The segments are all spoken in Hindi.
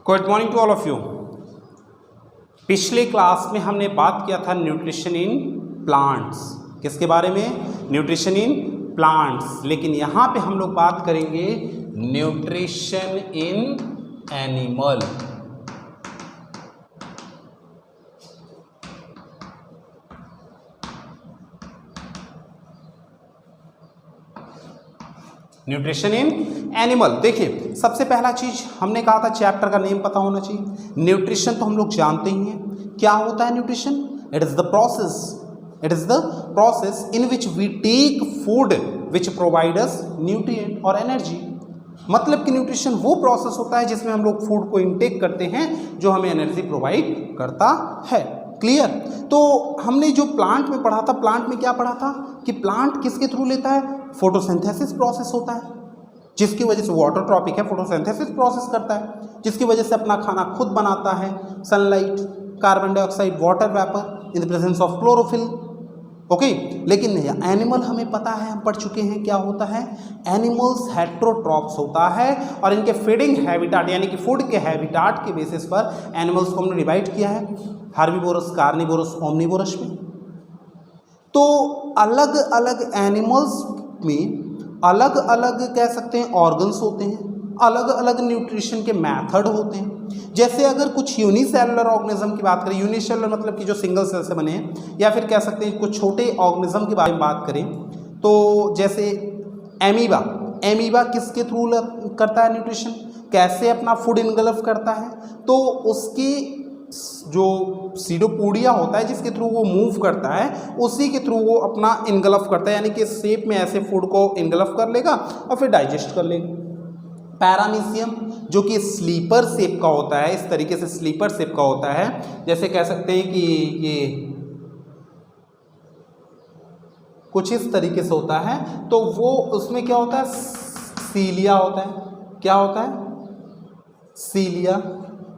Good morning to all of you. पिछले क्लास में हमने बात किया था न्यूट्रिशन इन प्लांट्स। किसके बारे में? Nutrition in plants. लेकिन यहाँ पे हम लोग बात करेंगे nutrition in animal. Nutrition in animal. देखिए, सबसे पहला चीज हमने कहा था चैप्टर का नेम पता होना चाहिए। न्यूट्रिशन तो हम लोग जानते ही हैं क्या होता है nutrition. It is the process in which we take food which provide us nutrient और एनर्जी। मतलब कि न्यूट्रिशन वो प्रोसेस होता है जिसमें हम लोग फूड को इनटेक करते हैं जो हमें एनर्जी प्रोवाइड करता है। क्लियर? तो हमने जो प्लांट में पढ़ा था, प्लांट में क्या पढ़ा था कि प्लांट किसके थ्रू लेता है? फोटोसिंथेसिस प्रोसेस होता है, जिसकी वजह से वाटर टॉपिक है, फोटोसिंथेसिस प्रोसेस करता है, जिसकी वजह से अपना खाना खुद बनाता है। Sunlight, carbon dioxide, water vapour in the presence of chlorophyll. Okay, लेकिन एनिमल हमें पता है, हम पढ़ चुके हैं क्या होता है। एनिमल्स हेट्रोट्रॉप्स होता है और इनके फीडिंग हैबिटाट यानी कि फूड के हैबिटाट के बेसिस पर एनिमल्स को हमने डिवाइड किया है हार्बीवोरस, कार्निवोरस, ओमनिवोरस में। तो अलग अलग एनिमल्स में अलग अलग कह सकते हैं ऑर्गन्स होते हैं, अलग अलग न्यूट्रिशन के मेथड होते हैं। जैसे अगर कुछ यूनिसेलुलर ऑर्गेनिज्म की बात करें, यूनिसेलुलर मतलब कि जो सिंगल सेल से बने हैं, या फिर कह सकते हैं कुछ छोटे ऑर्गेनिज्म के बारे में बात करें तो जैसे एमीबा किसके थ्रू करता है न्यूट्रिशन, कैसे अपना फूड इनगल्फ करता है? तो उसकी जो सीडोपोडिया होता है जिसके थ्रू वो मूव करता है, उसी के थ्रू वो अपना इनगल्फ करता है, यानी कि शेप में ऐसे फूड को इनगल्फ कर लेगा और फिर डाइजेस्ट कर लेगा। पैरामीशियम जो कि स्लीपर शेप का होता है, इस तरीके से स्लीपर शेप का होता है, जैसे कह सकते हैं कि ये कुछ इस तरीके से होता है। तो वो उसमें क्या होता है? सीलिया होता है। क्या होता है? सीलिया।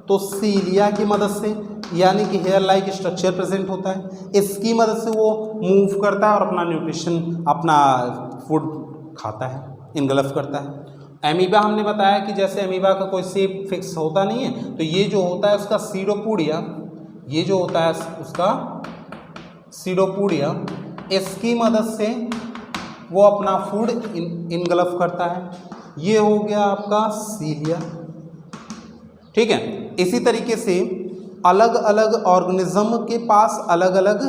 तो सीलिया की मदद से यानी कि हेयर लाइक स्ट्रक्चर प्रेजेंट होता है, इसकी मदद से वो मूव करता है और अपना न्यूट्रिशन, अपना फूड खाता है, इनगल्फ करता है। एमीबा हमने बताया कि जैसे एमीबा का कोई शेप फिक्स होता नहीं है, तो ये जो होता है उसका सीडोपोडिया, ये जो होता है उसका सीडोपोडिया, इसकी मदद से वो अपना फूड इनगल्फ करता है। ये हो गया आपका सीलिया। ठीक है, इसी तरीके से अलग अलग ऑर्गेनिज्म के पास अलग अलग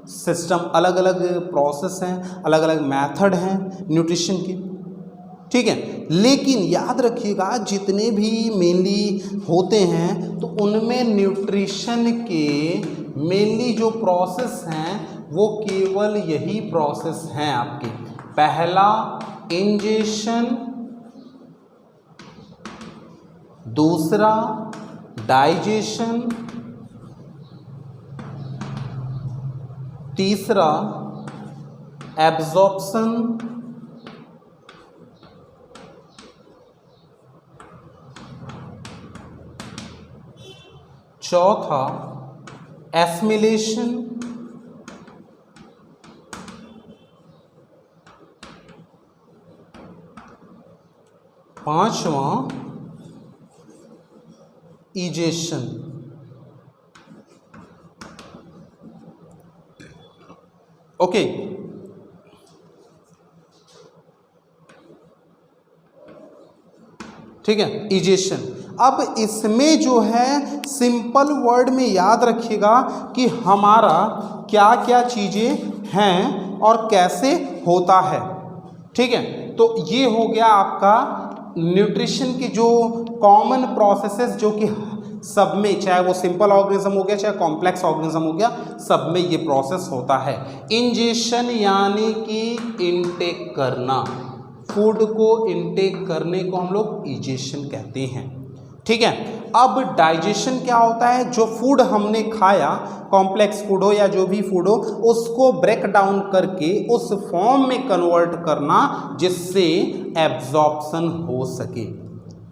सिस्टम, अलग अलग प्रोसेस हैं, अलग अलग मेथड हैं न्यूट्रिशन के। ठीक है, लेकिन याद रखिएगा जितने भी मेनली होते हैं तो उनमें न्यूट्रिशन के मेनली जो प्रोसेस हैं वो केवल यही प्रोसेस हैं आपके। पहला इंजेशन, दूसरा डाइजेशन, तीसरा एब्जॉर्प्शन, चौथा एसिमिलेशन, पांचवा इजेशन। ओके, ठीक है, इजेशन। अब इसमें जो है सिंपल वर्ड में याद रखिएगा कि हमारा क्या क्या चीजें हैं और कैसे होता है। ठीक है, तो ये हो गया आपका न्यूट्रिशन की जो कॉमन प्रोसेसेस, जो कि सब में, चाहे वो सिंपल ऑर्गेनिज्म हो गया चाहे कॉम्प्लेक्स ऑर्गेनिज्म हो गया, सब में ये प्रोसेस होता है। इंजेशन यानी कि इनटेक करना, फूड को इनटेक करने को हम लोग इजेशन कहते हैं। ठीक है, अब डाइजेशन क्या होता है? जो फूड हमने खाया, कॉम्प्लेक्स फूड हो या जो भी फूड हो, उसको ब्रेक डाउन करके उस फॉर्म में कन्वर्ट करना जिससे एब्जॉर्प्शन हो सके।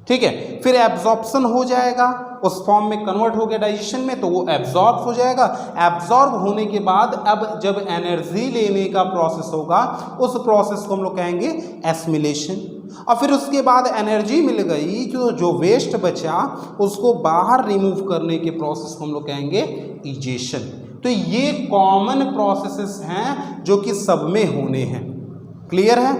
ठीक है, फिर एब्जॉर्प्शन हो जाएगा, उस फॉर्म में कन्वर्ट हो गया डाइजेशन में, तो वो एब्जॉर्ब हो जाएगा। एब्जॉर्ब होने के बाद अब जब एनर्जी लेने का प्रोसेस होगा, उस प्रोसेस को हम लोग कहेंगे एसिमिलेशन। और फिर उसके बाद एनर्जी मिल गई, जो वेस्ट बचा उसको बाहर रिमूव करने के प्रोसेस को हम लोग कहेंगे इजेशन। तो ये कॉमन प्रोसेसेस हैं जो कि सब में होने हैं। क्लियर है?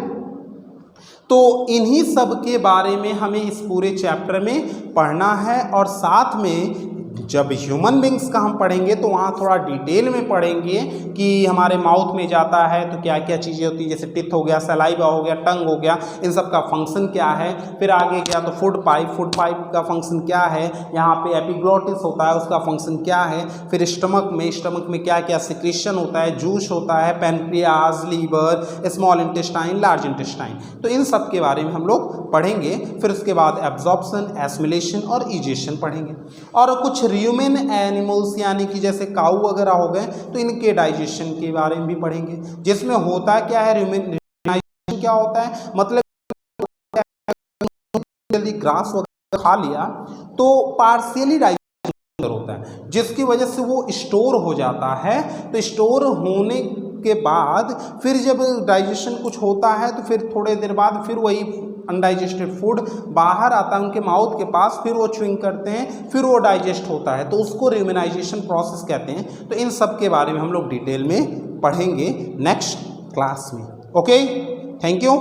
तो इन्हीं सब के बारे में हमें इस पूरे चैप्टर में पढ़ना है, और साथ में जब ह्यूमन बींग्स का हम पढ़ेंगे तो वहाँ थोड़ा डिटेल में पढ़ेंगे कि हमारे माउथ में जाता है तो क्या क्या चीज़ें होती है, जैसे टिथ हो गया, सलाइवा हो गया, टंग हो गया, इन सब का फंक्शन क्या है। फिर आगे गया तो फूड पाइप का फंक्शन क्या है, यहाँ पे एपिग्लोटिस होता है उसका फंक्शन क्या है। फिर स्टमक में क्या क्या सिक्रेशन होता है, जूस होता है, pancreas, liver, small intestine, large intestine, तो इन सब के बारे में हम लोग पढ़ेंगे। फिर उसके बाद एब्जॉर्प्शन, एसिमिलेशन और इजेशन पढ़ेंगे। और कुछ ह्यूमन एनिमल्स यानी कि जैसे काऊ वगैरह हो गए तो इनके डाइजेशन के बारे में भी पढ़ेंगे, जिसमें होता क्या है, ह्यूमनाइजेशन क्या होता है, मतलब यदि ग्रास वगैरह खा लिया तो पार्शियली डाइजेशन होता है, जिसकी वजह से वो स्टोर हो जाता है। तो स्टोर होने के बाद फिर जब डाइजेशन कुछ होता है तो फिर थोड़े देर बाद फिर वही अनडाइजेस्टेड फूड बाहर आता है उनके माउथ के पास, फिर वो च्युइंग करते हैं, फिर वो डाइजेस्ट होता है, तो उसको र्यूमिनाइजेशन प्रोसेस कहते हैं। तो इन सब के बारे में हम लोग डिटेल में पढ़ेंगे नेक्स्ट क्लास में। Okay, thank you.